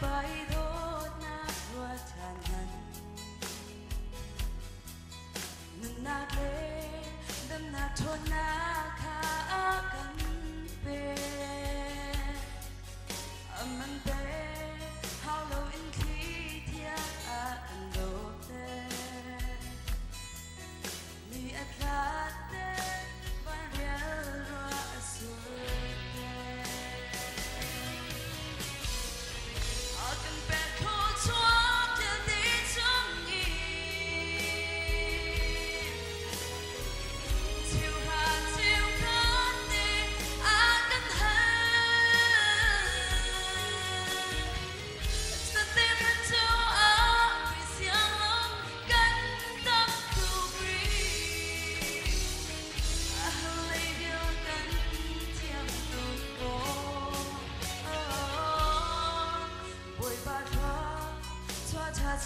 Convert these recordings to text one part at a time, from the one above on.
bay đốt nát hoa tràn ngần nâng nát lệ đâm nát thôn nát khá cắn về âm anh bé how lâu in khi thiên anh đổ tê ni at lát tê van riel roa sur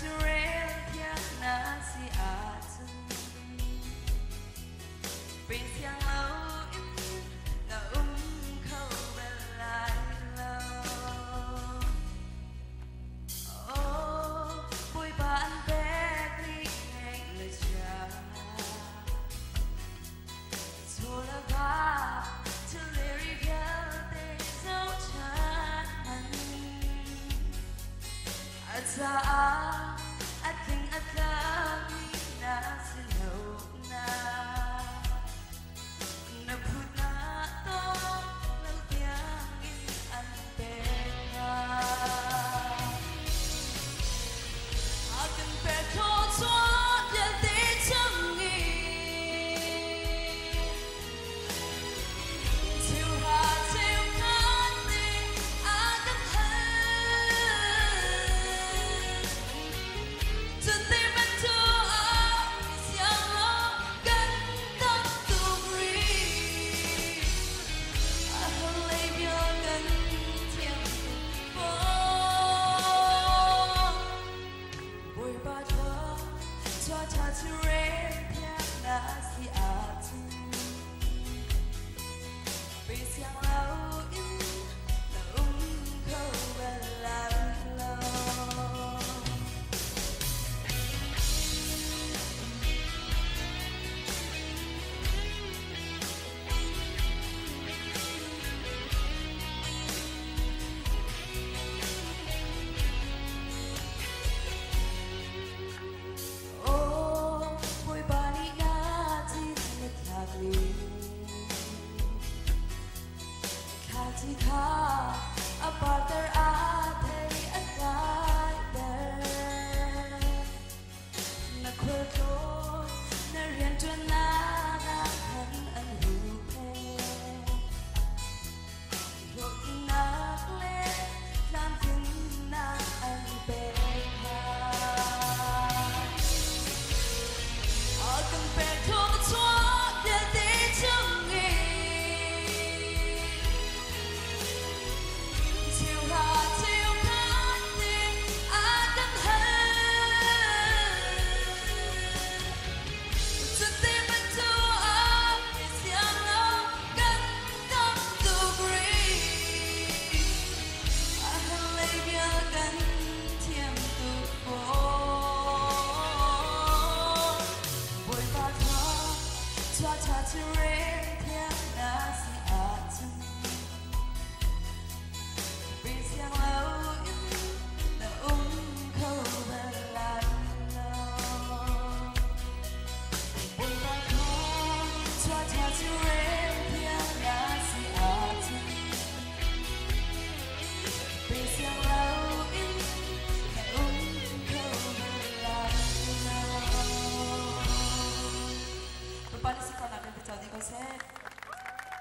to rail thiên nasi atin bên xiang lâu na khâu bên lại lâu oh bụi bạn bé đi ngay lời cha rồi là ba to lyric để dấu chân anh ating atami na silaw na napud na to laltiangin ang pera aking peto tuwa yaldi changi tiwa kani agang to rain thiên nasi atin bên xiang lâu na khâu bên lại lâu Khati kha aparter athei akai der na khulto na rian tun na khan an hu pe ro na le lam tin na an pe kha akan pe tho chwa de de chung to rain